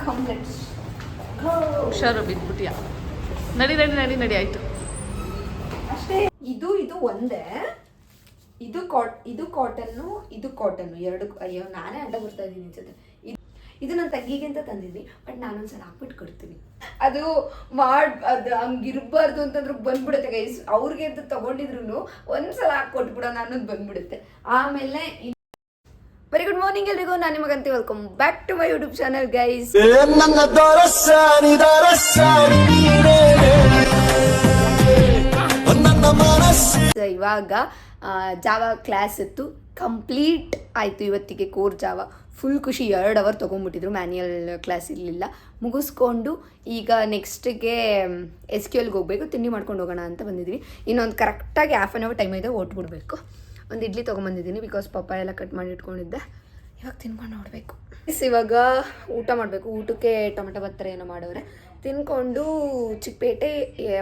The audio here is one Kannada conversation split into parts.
ಕಮ್ ಲೆಟ್ಸ್ ಹುಷಾರು ಬಿದ್ಬಿಟ್ಟಿಯಾ. ನಡಿ ನಡಿ ನಡಿ ನಡಿ ಆಯ್ತು ಅಷ್ಟೇ. ಇದು ಒಂದೇ. ಇದು ಕಾಟನ್ನು ಇದು ಕಾಟನ್ನು ಎರಡು. ಅಯ್ಯೋ ನಾನೇ ಅಡ್ಡ ಬರ್ತಾ ಇದ್ದೀನಿ ಜೊತೆ. ಇದು ನನ್ನ ತಂಗಿಗೆ ಅಂತ ತಂದಿದ್ವಿ, ಬಟ್ ನಾನೊಂದ್ಸಲ ಹಾಕ್ಬಿಟ್ಟು ಕೊಡ್ತೀನಿ. ಅದು ಹಂಗಿರ್ಬಾರ್ದು ಅಂತಂದ್ರೆ ಬಂದ್ಬಿಡುತ್ತೆ ಗೈಸ್. ಅವ್ರಿಗೆ ಅಂತ ತಗೊಂಡಿದ್ರು ಒಂದ್ಸಲ ಹಾಕೊಟ್ಬಿಡೋಣ ಅನ್ನೋದು ಬಂದ್ಬಿಡುತ್ತೆ. ಆಮೇಲೆ ವೆರಿ ಗುಡ್ ಮಾರ್ನಿಂಗ್ ಎಲ್ರಿಗೂ, ನಾನು ನಿಮಗಂತ welcome back to my YouTube channel guys. ಇವಾಗ ಜಾವಾ ಕ್ಲಾಸ್ ಇತ್ತು, ಕಂಪ್ಲೀಟ್ ಆಯಿತು ಇವತ್ತಿಗೆ. ಕೋರ್ ಜಾವ ಫುಲ್ ಖುಷಿ. 2 ಅವರ್ ತೊಗೊಂಡ್ಬಿಟ್ಟಿದ್ರು, ಮ್ಯಾನ್ಯಲ್ ಕ್ಲಾಸ್ ಇರಲಿಲ್ಲ. ಮುಗಿಸ್ಕೊಂಡು ಈಗ ನೆಕ್ಸ್ಟಿಗೆ SQLಗೆ ಹೋಗಬೇಕು. ತಿಂಡಿ ಮಾಡ್ಕೊಂಡು ಹೋಗೋಣ ಅಂತ ಬಂದಿದ್ವಿ. ಇನ್ನೊಂದು ಕರೆಕ್ಟಾಗಿ ಹಾಫ್ ಆನ್ ಅವರ್ ಟೈಮ್ ಇದೆ, ಓಟ್ಬಿಡ್ಬೇಕು. ಒಂದು ಇಡ್ಲಿ ತೊಗೊಂಬಂದಿದ್ದೀನಿ, ಬಿಕಾಸ್ ಪಪ್ಪ ಎಲ್ಲ ಕಟ್ ಮಾಡಿ ಇಟ್ಕೊಂಡಿದ್ದೆ. ಇವಾಗ ತಿನ್ಕೊಂಡು ನೋಡಬೇಕು. ಇವಾಗ ಊಟ ಮಾಡಬೇಕು. ಊಟಕ್ಕೆ ಟೊಮೆಟೊ ಭತ್ತರ ಏನೋ ಮಾಡೋರೆ. ತಿನ್ಕೊಂಡು ಚಿಕ್ಕಪೇಟೆ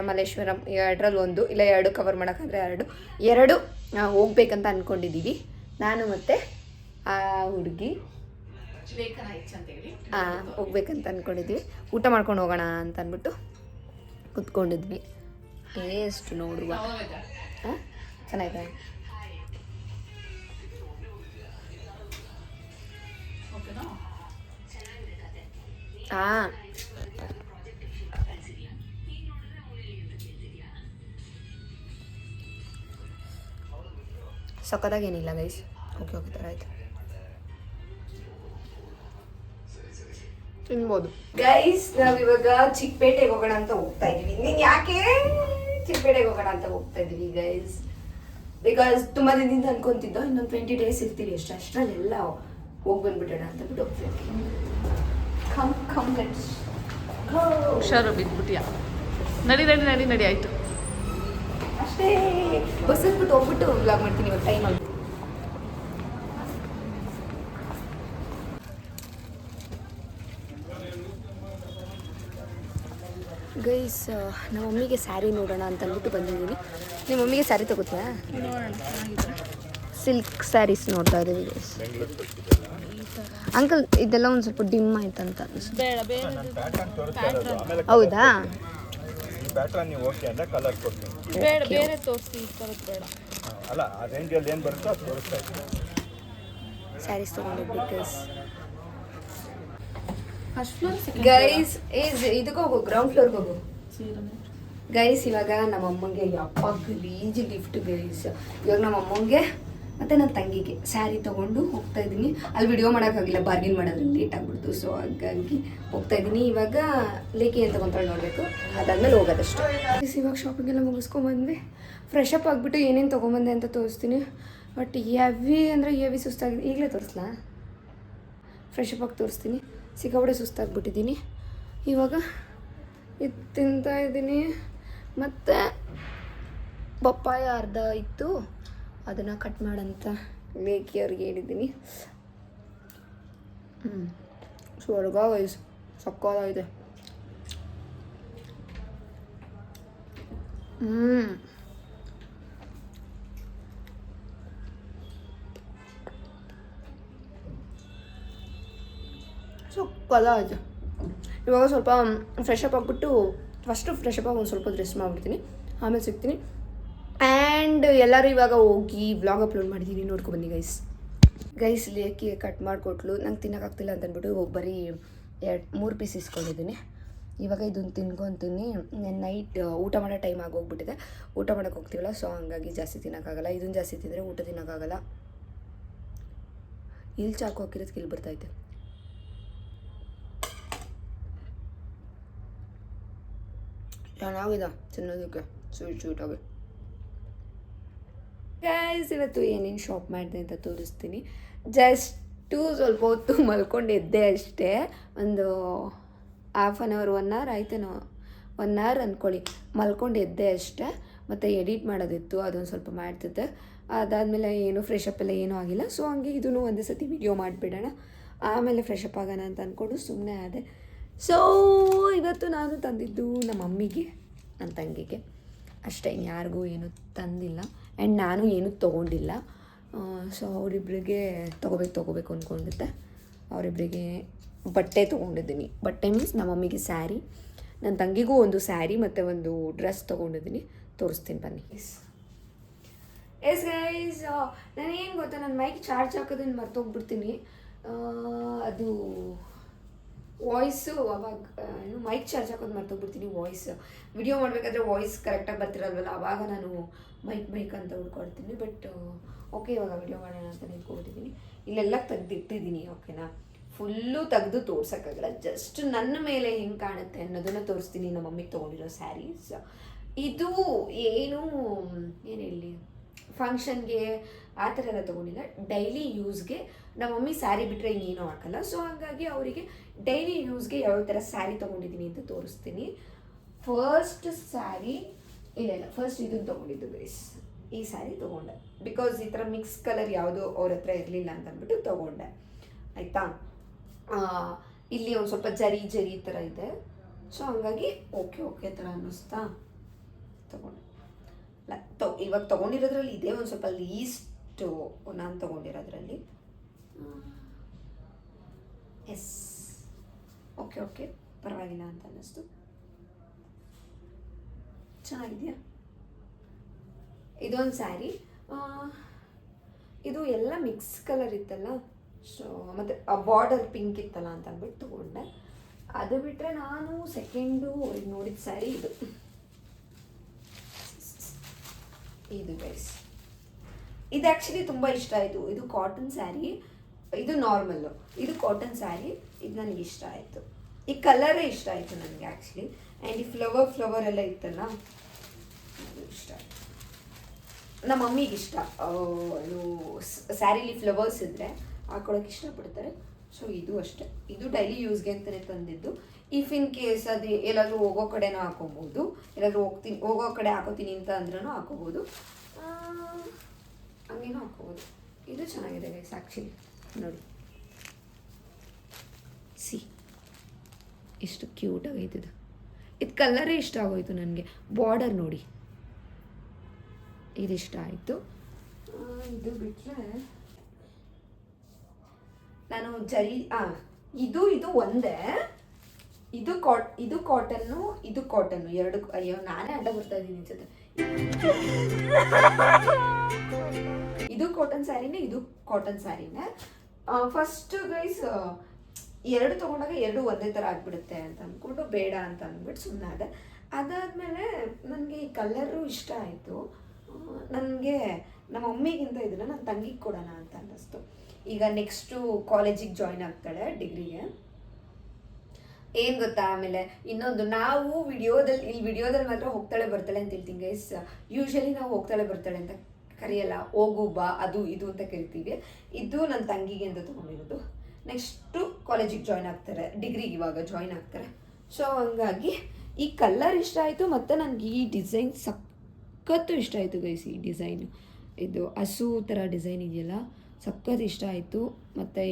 ಮಲ್ಲೇಶ್ವರಂ 2ರಲ್ಲಿ 1, ಇಲ್ಲ 2 ಕವರ್ ಮಾಡೋಕ್ಕಾದ್ರೆ 2 ಹೋಗ್ಬೇಕಂತ ಅಂದ್ಕೊಂಡಿದ್ದೀವಿ. ನಾನು ಮತ್ತು ಆ ಹುಡುಗಿ ಹೋಗ್ಬೇಕಂತ ಅಂದ್ಕೊಂಡಿದ್ವಿ. ಊಟ ಮಾಡ್ಕೊಂಡು ಹೋಗೋಣ ಅಂತ ಅಂದ್ಬಿಟ್ಟು ಕುತ್ಕೊಂಡಿದ್ವಿ. ಟೇಸ್ಟ್ ನೋಡುವ. ಚೆನ್ನಾಗಿದೆ. ಹಾಂ, ಸಕ್ಕತ್ತಾಗೇನಿಲ್ಲ ಗೈಸ್. ಓಕೆ ಥರ ಆಯ್ತು, ತಿನ್ಬೋದು ಗೈಸ್. ನಾವಿವಾಗ ಚಿಕ್ಕಪೇಟೆಗೆ ಹೋಗೋಣ ಅಂತ ಹೋಗ್ತಾ ಇದೀವಿ. ನೀನು ಯಾಕೆ ಚಿಕ್ಕಪೇಟೆಗೆ ಹೋಗೋಣ ಅಂತ ಹೋಗ್ತಾ ಇದೀವಿ ಗೈಸ್? ಬಿಕಾಸ್ ತುಂಬ ದಿನದಿಂದ ಅನ್ಕೊಂತಿದ್ದೋ ಇನ್ನೊಂದು 20 ಡೇಸ್ ಇರ್ತೀವಿ ಅಷ್ಟರಲ್ಲೆಲ್ಲ ಹೋಗಿ ಬಂದ್ಬಿಡೋಣ ಅಂತ ಬಿಟ್ಟು ಹೋಗ್ತಾ ಇದ್ದೀವಿ. ಕಮ್ ಲೆಟ್ಸ್ ಹುಷಾರು ಬಿದ್ಬಿಟ್ಟಿಯಾ. ನಡಿ ನಡಿ ನಡಿ ನಡಿ ಆಯ್ತು ಅಷ್ಟೇ. ಬಸ್ ಹತ್ಬಿಟ್ಟು ಹೋಗ್ಬಿಟ್ಟು ವ್ಲಾಗ್ ಮಾಡ್ತೀನಿ ಇವಾಗ. ಟೈಮ್ ಆಗುತ್ತೆ. ಗೈಸ್, ನಮ್ಮ ಮಮ್ಮಿಗೆ ಸ್ಯಾರಿ ನೋಡೋಣ ಅಂತ ಅಂದ್ಬಿಟ್ಟು ಬಂದಿದ್ದೀನಿ. ನಿಮ್ಮ ಮಮ್ಮಿಗೆ ಸ್ಯಾರಿ ತಗೋತೀಯಾ? ಸಿಲ್ಕ್ ಸ್ಯಾರೀಸ್ ನೋಡ್ತಾ ಇದ್ದೀವಿ ಗೈಸ್. ಅಂಕಲ್ ಇದೆಲ್ಲ ಒಂದು ಸ್ವಲ್ಪ ಡಿಮ್ ಆಯ್ತಂತ ಅನಿಸ್ತು. ಹೌದಾ? ಸ್ಯಾರೀಸ್ ತಗೊಂಡಿದ್ವಿ ಗೈಸ್. ಇದಕ್ಕೆ ಹೋಗು, ಗ್ರೌಂಡ್ ಫ್ಲೋರ್ಗೆ ಹೋಗು ಗೈಸ್. ಇವಾಗ ನಮ್ಮ ಅಮ್ಮಂಗೆ ಯಪ್ಪ ಗಲೀಜ್ ಗಿಫ್ಟ್ ಗೈಸ್. ಇವಾಗ ನಮ್ಮ ಅಮ್ಮಂಗೆ ಮತ್ತು ನನ್ನ ತಂಗಿಗೆ ಸ್ಯಾರಿ ತೊಗೊಂಡು ಹೋಗ್ತಾ ಇದ್ದೀನಿ. ಅಲ್ಲಿ ವಿಡಿಯೋ ಮಾಡೋಕ್ಕಾಗಿಲ್ಲ, ಬಾರ್ಗಿನ್ ಮಾಡೋದ್ರಲ್ಲಿ ಲೇಟ್ ಆಗ್ಬಿಡ್ತು. ಸೊ ಹಾಗಾಗಿ ಹೋಗ್ತಾ ಇದ್ದೀನಿ. ಇವಾಗ ಲೇಕಿ ಅಂತ ಕೊಂತ್ಕೊಂಡು ನೋಡಬೇಕು, ಅದಾದ್ಮೇಲೆ ಹೋಗೋದಷ್ಟೇ. ಇವಾಗ ಶಾಪಿಂಗ್ ಎಲ್ಲ ಮುಗಿಸ್ಕೊಂಬಂದ್ವಿ. ಫ್ರೆಶ್ ಅಪ್ ಆಗಿಬಿಟ್ಟು ಏನೇನು ತೊಗೊಂಬಂದೆ ಅಂತ ತೋರಿಸ್ತೀನಿ. ಬಟ್ ಹೆವಿ ಸುಸ್ತಾಗಿದೆ. ಈಗಲೇ ತೋರಿಸ್ಲಾ? ಫ್ರೆಶ್ ಅಪ್ ಆಗಿ ತೋರಿಸ್ತೀನಿ. ಸಿಕ್ಕಾಪಟ್ಟೆ ಸುಸ್ತಾಗ್ಬಿಟ್ಟಿದ್ದೀನಿ. ಇವಾಗ ಇದು ತಿಂತಾ ಇದ್ದೀನಿ. ಮತ್ತು ಪಪ್ಪಾಯ ಅರ್ಧ ಇತ್ತು, ಅದನ್ನು ಕಟ್ ಮಾಡಂತ ಲೇಕಿಯವ್ರಿಗೆ ಹೇಳಿದ್ದೀನಿ. ಸ್ವರ್ಗ ವಯಸ್ಸು ಸಕ್ಕತ್ತಾಗಿದೆ. ಸಕ್ಕತ್ತಾಗಿದೆ. ಇವಾಗ ಸ್ವಲ್ಪ ಫ್ರೆಶ್ ಅಪ್ ಆಗಿಬಿಟ್ಟು ಫಸ್ಟು ಫ್ರೆಶ್ ಅಪ್ ಆಗಿ ಒಂದು ಸ್ವಲ್ಪ ರೆಸ್ಟ್ ಮಾಡಿಬಿಡ್ತೀನಿ, ಆಮೇಲೆ ಸಿಗ್ತೀನಿ. ಆ್ಯಂಡ್ ಎಲ್ಲರೂ ಇವಾಗ ಹೋಗಿ ವ್ಲಾಗ್ ಅಪ್ಲೋಡ್ ಮಾಡಿದ್ದೀನಿ, ನೋಡ್ಕೊಬನ್ನಿ ಗೈಸ್. ಲೇಕಿ ಕಟ್ ಮಾಡಿಕೊಟ್ಲು, ನಂಗೆ ತಿನ್ನೋಕ್ಕಾಗ್ತಿಲ್ಲ ಅಂತ ಅಂದ್ಬಿಟ್ಟು ಬರೀ 3 ಪೀಸ್ ಇಸ್ಕೊಂಡಿದ್ದೀನಿ. ಇವಾಗ ಇದನ್ನು ತಿನ್ಕೊತೀನಿ. ನೈಟ್ ಊಟ ಮಾಡೋ ಟೈಮ್ ಆಗೋಗ್ಬಿಟ್ಟಿದೆ. ಊಟ ಮಾಡೋಕ್ಕೆ ಹೋಗ್ತೀವಲ್ಲ, ಸೊ ಹಂಗಾಗಿ ಜಾಸ್ತಿ ತಿನ್ನೋಕ್ಕಾಗಲ್ಲ. ಇದನ್ನು ಜಾಸ್ತಿ ತಿಂದರೆ ಊಟ ತಿನ್ನೋಕ್ಕಾಗಲ್ಲ. ಇಲ್ಲಿ ಚಾಕು ಹಾಕಿರೋದಕ್ಕೆ ಇಲ್ಲಿ ಬರ್ತೈತೆ. ಚೆನ್ನಾಗಿದೆ ತಿನ್ನೋದಕ್ಕೆ, ಸ್ವೀಟಾಗಿ ಗೈಸ್. ಇವತ್ತು ಏನೇನು ಶಾಪ್ ಮಾಡಿದೆ ಅಂತ ತೋರಿಸ್ತೀನಿ. ಜಸ್ಟು ಸ್ವಲ್ಪ ಹೊತ್ತು ಮಲ್ಕೊಂಡು ಎದ್ದೆ ಅಷ್ಟೇ. ಒಂದು ಹಾಫ್ ಆನ್ ಅವರ್ 1 ಅವರ್ ಆಯ್ತೇನೋ, 1 ಅವರ್ ಅಂದ್ಕೊಳ್ಳಿ. ಮಲ್ಕೊಂಡು ಎದ್ದೆ ಅಷ್ಟೇ. ಮತ್ತು ಎಡಿಟ್ ಮಾಡೋದಿತ್ತು, ಅದೊಂದು ಸ್ವಲ್ಪ ಮಾಡ್ತಿದ್ದೆ. ಅದಾದಮೇಲೆ ಏನು ಫ್ರೆಶ್ ಅಪ್ ಎಲ್ಲ ಏನೂ ಆಗಿಲ್ಲ. ಸೊ ಹಂಗೆ ಇದನ್ನು ಒಂದೇ ಸತಿ ವಿಡಿಯೋ ಮಾಡಿಬಿಡೋಣ, ಆಮೇಲೆ ಫ್ರೆಶ್ ಅಪ್ ಆಗೋಣ ಅಂತ ಅಂದ್ಕೊಂಡು ಸುಮ್ಮನೆ ಆದೆ. ಸೊ ಇವತ್ತು ನಾನು ತಂದಿದ್ದು ನಮ್ಮ ಮಮ್ಮಿಗೆ, ನನ್ನ ತಂಗಿಗೆ ಅಷ್ಟೇ, ಯಾರಿಗೂ ಏನೂ ತಂದಿಲ್ಲ. ಆ್ಯಂಡ್ ನಾನು ಏನೂ ತೊಗೊಂಡಿಲ್ಲ. ಸೊ ಅವರಿಬ್ಬರಿಗೆ ತೊಗೋಬೇಕು ಅಂದ್ಕೊಂಡಿದ್ದೆ. ಅವರಿಬ್ಬರಿಗೆ ಬಟ್ಟೆ ತೊಗೊಂಡಿದ್ದೀನಿ. ಬಟ್ಟೆ ಮೀನ್ಸ್ ನಮ್ಮ ಮಮ್ಮಿಗೆ ಸ್ಯಾರಿ, ನನ್ನ ತಂಗಿಗೂ ಒಂದು ಸ್ಯಾರಿ ಮತ್ತು ಒಂದು ಡ್ರೆಸ್ ತೊಗೊಂಡಿದ್ದೀನಿ. ತೋರಿಸ್ತೀನಿ ಬನ್ನಿ. ಎಸ್ ಗೈಸ್, ನಾನೇನು ಗೊತ್ತಾ, ನನ್ನ ಮೈಕ್ ಚಾರ್ಜ್ ಹಾಕೋದನ್ನು ಮರ್ತೋಗ್ಬಿಡ್ತೀನಿ. ಅದು ವಾಯ್ಸು ಅವಾಗ ಏನು ಮೈಕ್ ಚಾರ್ಜ್ ಹಾಕೋದು ಮರ್ತೋಗ್ಬಿಡ್ತೀನಿ. ವಾಯ್ಸ್ ವಿಡಿಯೋ ಮಾಡಬೇಕಾದ್ರೆ ವಾಯ್ಸ್ ಕರೆಕ್ಟಾಗಿ ಬರ್ತಿರಲ್ವಲ್ಲ, ಆವಾಗ ನಾನು ಮೈಕ್ ಅಂತ ಹುಡ್ಕೊಡ್ತೀನಿ. ಬಟ್ ಓಕೆ, ಇವಾಗ ವಿಡಿಯೋ ಮಾಡೋಣ ಅಂತ ನಿಂತ್ಕೊಬಿಟ್ಟಿದ್ದೀನಿ. ಇಲ್ಲೆಲ್ಲ ತೆಗ್ದಿಟ್ಟಿದ್ದೀನಿ. ಓಕೆನಾ, ಫುಲ್ಲು ತೆಗೆದು ತೋರ್ಸೋಕ್ಕಾಗಲ್ಲ, ಜಸ್ಟ್ ನನ್ನ ಮೇಲೆ ಹೆಂಗೆ ಕಾಣುತ್ತೆ ಅನ್ನೋದನ್ನು ತೋರಿಸ್ತೀನಿ. ನಮ್ಮ ಮಮ್ಮಿಗೆ ತೊಗೊಂಡಿರೋ ಸ್ಯಾರೀಸ್ ಇದು. ಏನು ಹೇಳಿ, ಫಂಕ್ಷನ್ಗೆ ಆ ಥರ ಎಲ್ಲ ತೊಗೊಂಡಿಲ್ಲ, ಡೈಲಿ ಯೂಸ್ಗೆ. ನಮ್ಮ ಮಮ್ಮಿ ಸ್ಯಾರಿ ಬಿಟ್ಟರೆ ಇನ್ನೇನು ಹಾಕಲ್ಲ. ಸೊ ಹಾಗಾಗಿ ಅವರಿಗೆ ಡೈಲಿ ಯೂಸ್ಗೆ ಯಾವ ಥರ ಸ್ಯಾರಿ ತೊಗೊಂಡಿದ್ದೀನಿ ಅಂತ ತೋರಿಸ್ತೀನಿ. ಫಸ್ಟ್ ಸ್ಯಾರಿ ಇಲ್ಲ ಫಸ್ಟ್ ಇದನ್ನು ತೊಗೊಂಡಿದ್ದು ಗೈಸ್. ಈ ಸ್ಯಾರಿ ತೊಗೊಂಡೆ ಬಿಕಾಸ್ ಈ ಥರ ಮಿಕ್ಸ್ ಕಲರ್ ಯಾವುದೋ ಅವ್ರ ಹತ್ರ ಇರಲಿಲ್ಲ ಅಂತ ಅಂದ್ಬಿಟ್ಟು ತೊಗೊಂಡೆ. ಆಯಿತಾ, ಇಲ್ಲಿ ಒಂದು ಸ್ವಲ್ಪ ಜರಿ ಥರ ಇದೆ. ಸೊ ಹಂಗಾಗಿ ಓಕೆ ಥರ ಅನ್ನಿಸ್ತಾ ತೊಗೊಂಡೆ. ಇವಾಗ ತೊಗೊಂಡಿರೋದ್ರಲ್ಲಿ ಇದೇ ಒಂದು ಸ್ವಲ್ಪ ಲೀಸ್ಟು ನಾನು ತೊಗೊಂಡಿರೋದ್ರಲ್ಲಿ. ಎಸ್, ಓಕೆ ಪರವಾಗಿಲ್ಲ ಅಂತ ಅನ್ನಿಸ್ತು. ಚೆನ್ನಾಗಿದೆಯಾ? ಇದೊಂದು ಸ್ಯಾರಿ. ಇದು ಎಲ್ಲ ಮಿಕ್ಸ್ ಕಲರ್ ಇತ್ತಲ್ಲ, ಸೊ ಮತ್ತು ಆ ಬಾರ್ಡರ್ ಪಿಂಕ್ ಇತ್ತಲ್ಲ ಅಂತ ಅಂದ್ಬಿಟ್ಟು ತೊಗೊಂಡೆ. ಅದು ಬಿಟ್ಟರೆ ನಾನು ಸೆಕೆಂಡು ನೋಡಿದ ಸ್ಯಾರಿ ಇದು ಗೈಸ್. ಇದು ಆ್ಯಕ್ಚುಲಿ ತುಂಬ ಇಷ್ಟ ಆಯಿತು. ಇದು ಕಾಟನ್ ಸ್ಯಾರಿ, ಇದು ನಾರ್ಮಲ್ಲು, ಇದು ಕಾಟನ್ ಸ್ಯಾರಿ. ಇದು ನನಗೆ ಇಷ್ಟ ಆಯಿತು. ಈ ಕಲರೇ ಇಷ್ಟ ಆಯಿತು ನನಗೆ ಆ್ಯಕ್ಚುಲಿ. ಆ್ಯಂಡ್ ಈ ಫ್ಲವರ್ ಎಲ್ಲ ಇತ್ತಲ್ಲ, ಅದು ಇಷ್ಟ ಆಯಿತು. ನಮ್ಮ ಮಮ್ಮಿಗೆ ಇಷ್ಟ. ಇದು ಸ್ಯಾರಿಲಿ ಫ್ಲವರ್ಸ್ ಇದ್ದರೆ ಹಾಕೊಳ್ಳೋಕೆ ಇಷ್ಟಪಡ್ತಾರೆ. ಸೊ ಇದು ಅಷ್ಟೇ, ಇದು ಡೈಲಿ ಯೂಸ್ಗೆ ಅಂತಲೇ ತಂದಿದ್ದು. ಇಫ್ ಇನ್ ಕೇಸ್ ಅದು ಎಲ್ಲಾದರೂ ಹೋಗೋ ಕಡೆನೂ ಹಾಕೋಬೋದು, ಎಲ್ಲಾದರೂ ಹೋಗೋ ಕಡೆ ಹಾಕೋತೀನಿ ಅಂತ ಅಂದ್ರೂ ಹಾಕೋಬೋದು, ಹಂಗೇನೂ ಹಾಕೋಬೋದು. ಇದು ಚೆನ್ನಾಗಿದೆ ಗೈಸ್ ಆ್ಯಕ್ಚುಲಿ. ನೋಡಿ, ಸಿ ಎಷ್ಟು ಕ್ಯೂಟ್ ಆಗೈತೆ ಇದು. ಇದು ಕಲರೇ ಇಷ್ಟ ಆಗೋಯ್ತು ನನಗೆ. ಬಾರ್ಡರ್ ನೋಡಿ, ಇದಿಷ್ಟ ಆಯಿತು. ಇದು ಬಿಟ್ಟರೆ ನಾನು ಇದು ಒಂದೇ. ಇದು ಕಾಟನ್ನು, ಇದು ಕಾಟನ್ನು ಎರಡು. ಅಯ್ಯೋ, ನಾನೇ ಅಡ್ಡ ಬರ್ತಾ ಇದ್ದೀನಿ ಅನ್ಸುತ್ತೆ. ಇದು ಕಾಟನ್ ಸ್ಯಾರಿನೇ, ಇದು ಕಾಟನ್ ಸ್ಯಾರಿನೇ. ಫಸ್ಟ್ ಗೈಸ್ ಎರಡು ತೊಗೊಂಡಾಗ ಎರಡು ಒಂದೇ ಥರ ಆಗಿಬಿಡುತ್ತೆ ಅಂತ ಅಂದ್ಕೊಂಡು ಬೇಡ ಅಂತ ಅಂದ್ಬಿಟ್ಟು ಸುಮ್ಮನೆ ಆದೆ. ಅದಾದಮೇಲೆ ನನಗೆ ಈ ಕಲರು ಇಷ್ಟ ಆಯಿತು. ನನಗೆ ನಮ್ಮ ಮಮ್ಮಿಗಿಂತ ಇದನ್ನು ನನ್ನ ತಂಗಿಗೆ ಕೊಡೋಣ ಅಂತ ಅನ್ನಿಸ್ತು. ಈಗ ನೆಕ್ಸ್ಟು ಕಾಲೇಜಿಗೆ ಜಾಯ್ನ್ ಆಗ್ತಾಳೆ, ಡಿಗ್ರಿಗೆ. ಏನು ಗೊತ್ತಾ, ಆಮೇಲೆ ಇನ್ನೊಂದು, ನಾವು ವಿಡಿಯೋದಲ್ಲಿ ಮಾತ್ರ ಹೋಗ್ತಾಳೆ ಬರ್ತಾಳೆ ಅಂತ ಹೇಳ್ತೀನಿ ಗೈಸ್. ಯೂಶಲಿ ನಾವು ಹೋಗ್ತಾಳೆ ಬರ್ತಾಳೆ ಅಂತ ಕರೆಯಲ್ಲ, ಹೋಗು ಬಾ ಅದು ಇದು ಅಂತ ಕರಿತೀವಿ. ಇದು ನನ್ನ ತಂಗಿಗೆ ಅಂತ ತೊಗೊಂಡಿರೋದು. ನೆಕ್ಸ್ಟು ಕಾಲೇಜಿಗೆ ಜಾಯ್ನ್ ಆಗ್ತಾರೆ, ಡಿಗ್ರಿಗೆ ಇವಾಗ ಜಾಯ್ನ್ ಆಗ್ತಾರೆ. ಸೊ ಹಂಗಾಗಿ ಈ ಕಲರ್ ಇಷ್ಟ ಆಯಿತು, ಮತ್ತು ನನಗೆ ಈ ಡಿಸೈನ್ ಸಖತ್ತು ಇಷ್ಟ ಆಯಿತು ಗೈಸ್. ಈ ಡಿಸೈನು, ಇದು ಹಸು ಥರ ಡಿಸೈನ್ ಇದೆಯಲ್ಲ, ಸಖತ್ತು ಇಷ್ಟ ಆಯಿತು. ಮತ್ತು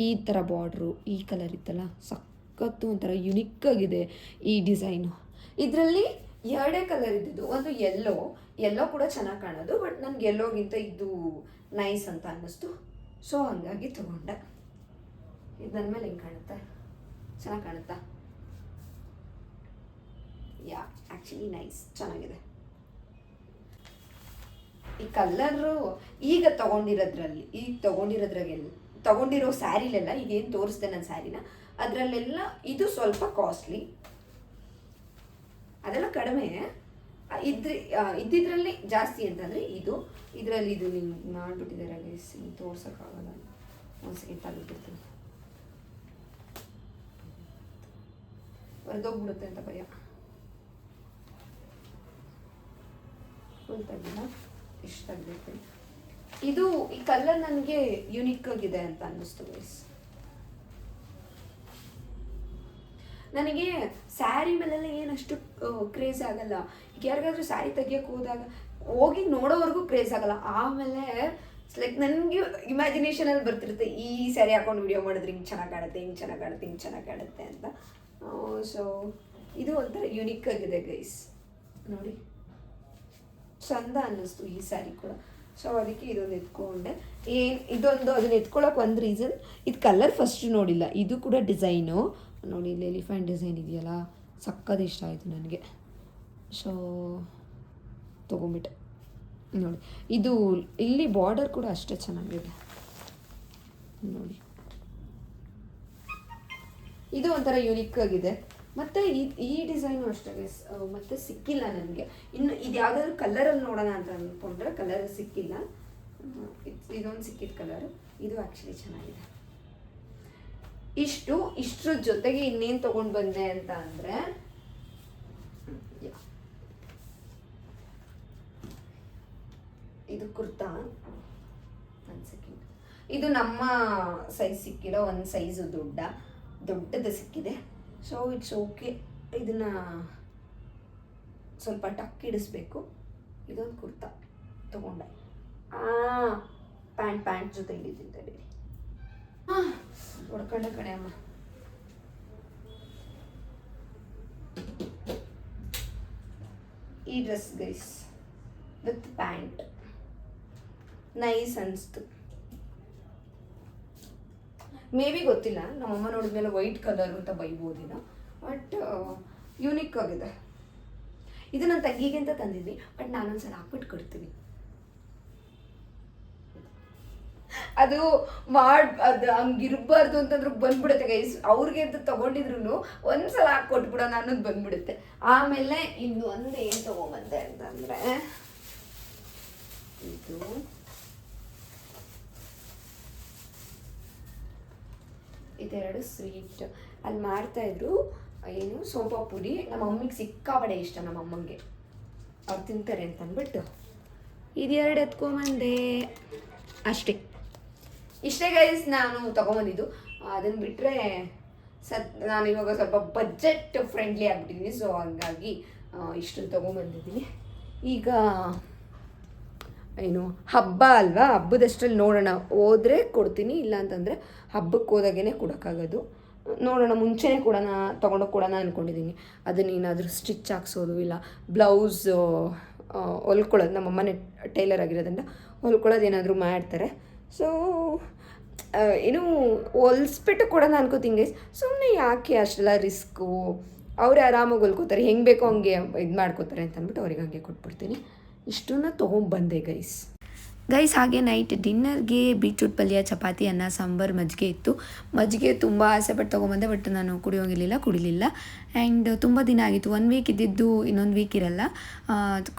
ಈ ಥರ ಬಾರ್ಡ್ರು, ಈ ಕಲರ್ ಇತ್ತಲ್ಲ, ಸಖತ್ತು ಒಂಥರ ಯುನಿಕ್ಕಾಗಿದೆ ಈ ಡಿಸೈನು. ಇದರಲ್ಲಿ ಎರಡೇ ಕಲರ್ ಇದ್ದಿದ್ದು, ಒಂದು ಎಲ್ಲೋ ಕೂಡ ಚೆನ್ನಾಗಿ ಕಾಣೋದು, ಬಟ್ ನನಗೆ ಎಲ್ಲೋಗಿಂತ ಇದು ನೈಸ್ ಅಂತ ಅನ್ನಿಸ್ತು. ಸೊ ಹಂಗಾಗಿ ತೊಗೊಂಡೆ. ಇದು ನನ್ನ ಮೇಲೆ ಹೆಂಗೆ ಕಾಣುತ್ತೆ? ಚೆನ್ನಾಗಿ ಕಾಣುತ್ತಾ? ಯಾ, ಆ್ಯಕ್ಚುಲಿ ನೈಸ್, ಚೆನ್ನಾಗಿದೆ. ಈ ಕಲರು ಈಗ ತಗೊಂಡಿರೋ ಸ್ಯಾರಿಲೆಲ್ಲ, ಈಗೇನು ತೋರಿಸ್ದೆ ನನ್ನ ಸ್ಯಾರಿನ, ಅದರಲ್ಲೆಲ್ಲ ಇದು ಸ್ವಲ್ಪ ಕಾಸ್ಟ್ಲಿ, ಅದೆಲ್ಲ ಕಡಿಮೆ. ಇದ್ದಿದ್ರಲ್ಲಿ ಜಾಸ್ತಿ ಅಂತಂದರೆ ಇದರಲ್ಲಿ ಇದು ನಿಮ್ಗೆ ಮಾಡಿಬಿಟ್ಟಿದ್ದಾರೆ ಗೈಸ್, ತೋರ್ಸೋಕ್ಕಾಗಲ್ಲ. ಒಂದು ಸೆಕೆಂಡ್ ತಗೊಂಡ್ಬಿಡ್ತೀನಿ, ಹೊರದೋಗ್ಬಿಡುತ್ತೆ ಅಂತ ಭಯ. ಫುಲ್ ತೆಗಿಲ್ಲ, ಇಷ್ಟು ತೆಗ್ದಿರ್ತೀನಿ. ಇದು ಈ ಕಲರ್ ನನಗೆ ಯುನಿಕ್ ಆಗಿದೆ ಅಂತ ಅನ್ನಿಸ್ತು ಗೈಸ್. ನನಗೆ ಸ್ಯಾರಿ ಮೇಲೆಲ್ಲ ಏನಷ್ಟು ಕ್ರೇಜ್ ಆಗಲ್ಲ. ಈಗ ಯಾರಿಗಾದ್ರೂ ಸ್ಯಾರಿ ತೆಗಿಯೋಕೆ ಹೋಗಿ ನೋಡೋವರೆಗೂ ಕ್ರೇಜ್ ಆಗಲ್ಲ. ಆಮೇಲೆ ಲೈಕ್ ನನಗೆ ಇಮ್ಯಾಜಿನೇಷನಲ್ಲಿ ಬರ್ತಿರುತ್ತೆ, ಈ ಸ್ಯಾರಿ ಹಾಕೊಂಡು ವಿಡಿಯೋ ಮಾಡಿದ್ರೆ ಹಿಂಗೆ ಚೆನ್ನಾಗಿ ಕಾಣುತ್ತೆ, ಹಿಂಗೆ ಚೆನ್ನಾಗಿ ಕಾಣುತ್ತೆ ಅಂತ. ಸೊ ಇದು ಒಂಥರ ಯುನಿಕ್ ಆಗಿದೆ ಗೈಸ್. ನೋಡಿ, ಚಂದ ಅನ್ನಿಸ್ತು ಈ ಸ್ಯಾರಿ ಕೂಡ. ಸೊ ಅದಕ್ಕೆ ಇದೊಂದು ಎತ್ಕೊಂಡೆ. ಇದೊಂದು ಅದನ್ನ ಎತ್ಕೊಳ್ಳೋಕೆ ಒಂದು ರೀಸನ್, ಇದು ಕಲರ್ ಫಸ್ಟ್ ನೋಡಿಲ್ಲ, ಇದು ಕೂಡ ಡಿಸೈನು ನೋಡಿ, ಇಲ್ಲಿ ಎಲಿಫೆಂಟ್ ಡಿಸೈನ್ ಇದೆಯಲ್ಲ, ಸಕ್ಕದ ಇಷ್ಟ ಆಯಿತು ನನಗೆ. ಸೊ ತೊಗೊಂಬಿಟ್ಟೆ ನೋಡಿ. ಇದು ಇಲ್ಲಿ ಬಾರ್ಡರ್ ಕೂಡ ಅಷ್ಟೇ ಚೆನ್ನಾಗಿದೆ ನೋಡಿ. ಇದು ಒಂಥರ ಯುನಿಕ್ ಆಗಿದೆ. ಮತ್ತು ಈ ಡಿಸೈನು ಅಷ್ಟೇ ಮತ್ತೆ ಸಿಕ್ಕಿಲ್ಲ ನನಗೆ. ಇನ್ನು ಇದು ಯಾವುದಾದ್ರು ಕಲರಲ್ಲಿ ನೋಡೋಣ ಅಂತ ಅಂದ್ಕೊಂಡ್ರೆ ಕಲರ್ ಸಿಕ್ಕಿಲ್ಲ. ಇದೊಂದು ಸಿಕ್ಕಿದ ಕಲರು, ಇದು ಆ್ಯಕ್ಚುಲಿ ಚೆನ್ನಾಗಿದೆ. ಇಷ್ಟ್ರ ಜೊತೆಗೆ ಇನ್ನೇನು ತೊಗೊಂಡು ಬಂದೆ ಅಂತ ಅಂದರೆ, ಇದು ಕುರ್ತಾ. ಒಂದು ಸೆಕೆಂಡ್, ಇದು ನಮ್ಮ ಸೈಜ್ ಸಿಕ್ಕಿಲ್ಲ, ಒಂದು ಸೈಜು ದೊಡ್ಡದು ಸಿಕ್ಕಿದೆ. So it's okay. ಇದನ್ನು ಸ್ವಲ್ಪ ಟಕ್ ಇಡಿಸ್ಬೇಕು. ಇದೊಂದು ಕುರ್ತಾ ತೊಗೊಂಡೆ. ಪ್ಯಾಂಟ್ ಜೊತೆ ಇಲ್ಲಿದ್ದೀನಿ ತಡೀರಿ. ಹೊಡ್ಕೊಂಡೆ ಕಣೆ ಅಮ್ಮ. ಈ dress guys with pant nice ಅನಿಸ್ತು. ಮೇ ಬಿ ಗೊತ್ತಿಲ್ಲ, ನಮ್ಮಮ್ಮ ನೋಡಿದ್ಮೇಲೆ ವೈಟ್ ಕಲರ್ ಅಂತ ಬೈಬೋದಿಲ್ಲ, ಬಟ್ ಯೂನಿಕ್ ಆಗಿದೆ. ಇದು ನನ್ನ ತಂಗಿಗೆ ಅಂತ ತಂದಿದ್ವಿ, ಬಟ್ ನಾನೊಂದ್ಸಲ ಹಾಕ್ಬಿಟ್ಟು ಕೊಡ್ತೀನಿ. ಅದು ಹಂಗಿರ್ಬಾರ್ದು ಅಂತಂದ್ರೆ ಬಂದ್ಬಿಡುತ್ತೆ ಗೈಸ್. ಅವ್ರಿಗೆ ಅಂತ ತಗೊಂಡಿದ್ರು ಒಂದ್ಸಲ ಹಾಕ್ಕೊಟ್ಬಿಡೋಣ ಅನ್ನೋದು ಬಂದ್ಬಿಡುತ್ತೆ. ಆಮೇಲೆ ಇನ್ನು ಒಂದು ಏನು ತಗೊಂಬಂದೆ ಅಂತಂದ್ರೆ, ಇದೆರಡು ಸ್ವೀಟ್ ಅಲ್ಲಿ ಮಾಡ್ತಾಯಿದ್ರು. ಏನು ಸೋಂಪಾ ಪುರಿ. ನಮ್ಮ ಮಮ್ಮಿಗೆ ಸಿಕ್ಕಾಬಡೆ ಇಷ್ಟ, ನಮ್ಮ ಅಮ್ಮಂಗೆ ಅವ್ರು ತಿಂತಾರೆ ಅಂತ ಅಂದ್ಬಿಟ್ಟು ಇದೆರಡು ಎತ್ಕೊಂಬಂದೆ ಅಷ್ಟೇ. ಇಷ್ಟೇ ಗೈಸ್ ನಾನು ತೊಗೊಂಬಂದಿದ್ದು. ಅದನ್ನು ಬಿಟ್ಟರೆ ನಾನು ಇವಾಗ ಸ್ವಲ್ಪ ಬಜೆಟ್ ಫ್ರೆಂಡ್ಲಿ ಆಗಿಬಿಟ್ಟಿದ್ದೀನಿ. ಸೊ ಹಂಗಾಗಿ ಇಷ್ಟನ್ನು ತೊಗೊಂಬಂದಿದ್ದೀನಿ. ಈಗ ಏನು ಹಬ್ಬ ಅಲ್ವಾ, ಹಬ್ಬದಷ್ಟರಲ್ಲಿ ನೋಡೋಣ, ಹೋದರೆ ಕೊಡ್ತೀನಿ, ಇಲ್ಲ ಅಂತಂದರೆ ಹಬ್ಬಕ್ಕೆ ಹೋದಾಗೇ ಕೊಡೋಕ್ಕಾಗೋದು. ನೋಡೋಣ, ಮುಂಚೆನೇ ಕೊಡೋಣ, ತೊಗೊಂಡೋಗಿ ಕೊಡೋಣ ಅಂದ್ಕೊಂಡಿದ್ದೀನಿ. ಅದನ್ನೇನಾದರೂ ಸ್ಟಿಚ್ ಹಾಕ್ಸೋದು, ಇಲ್ಲ ಬ್ಲೌಸ್ ಹೊಲ್ಕೊಳ್ಳೋದು. ನಮ್ಮಮ್ಮನೇ ಟೈಲರ್ ಆಗಿರೋದ್ರಿಂದ ಹೊಲ್ಕೊಳ್ಳೋದು ಏನಾದರೂ ಮಾಡ್ತಾರೆ. ಸೊ ಏನು ಹೊಲಿಸ್ಬಿಟ್ಟು ಕೊಡೋಣ ಅನ್ಕೋತೀನಿ ಗೈಸ್. ಸುಮ್ಮನೆ ಯಾಕೆ ಅಷ್ಟೆಲ್ಲ ರಿಸ್ಕು, ಅವರೇ ಆರಾಮಾಗಿ ಹೊಲ್ಕೋತಾರೆ, ಹೆಂಗೆ ಬೇಕೋ ಹಂಗೆ ಇದು ಮಾಡ್ಕೋತಾರೆ ಅಂತ ಅಂದ್ಬಿಟ್ಟು ಅವ್ರಿಗೆ ಹಂಗೆ ಕೊಟ್ಬಿಡ್ತೀನಿ. ಇಷ್ಟನ್ನು ತೊಗೊಂಬಂದೆ ಗೈಸ್. ಹಾಗೆ ನೈಟ್ ಡಿನ್ನರ್ಗೆ ಬೀಟ್ರೂಟ್ ಪಲ್ಯ, ಚಪಾತಿ, ಅನ್ನ, ಸಾಂಬಾರು, ಮಜ್ಜಿಗೆ ಇತ್ತು. ಮಜ್ಜಿಗೆ ತುಂಬ ಆಸೆಪಟ್ಟು ತೊಗೊಂಬಂದೆ, ಬಟ್ ನಾನು ಕುಡಿಲಿಲ್ಲ. ಆ್ಯಂಡ್ ತುಂಬ ದಿನ ಆಗಿತ್ತು, 1 ವೀಕ್ ಇದ್ದಿದ್ದು, ಇನ್ನೊಂದು ವೀಕ್ ಇರಲ್ಲ.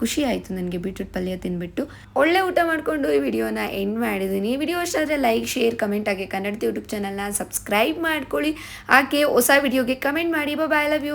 ಖುಷಿ ಆಯಿತು ನನಗೆ ಬೀಟ್ರೂಟ್ ಪಲ್ಯ ತಿಂದುಬಿಟ್ಟು. ಒಳ್ಳೆ ಊಟ ಮಾಡಿಕೊಂಡು ಈ ವಿಡಿಯೋನ ಎಂಡ್ ಮಾಡಿದ್ದೀನಿ. ಈ ವಿಡಿಯೋ ಇಷ್ಟ ಆದರೆ ಲೈಕ್, ಶೇರ್, ಕಮೆಂಟ್, ಹಾಗೆ ಕನ್ನಡತಿ ಯೂಟ್ಯೂಬ್ ಚಾನಲ್ನ ಸಬ್ಸ್ಕ್ರೈಬ್ ಮಾಡ್ಕೊಳ್ಳಿ. ಹಾಗೆ ಹೊಸ ವಿಡಿಯೋಗೆ ಕಮೆಂಟ್ ಮಾಡಿ. ಬಾಯ್, ಲವ್ ಯು.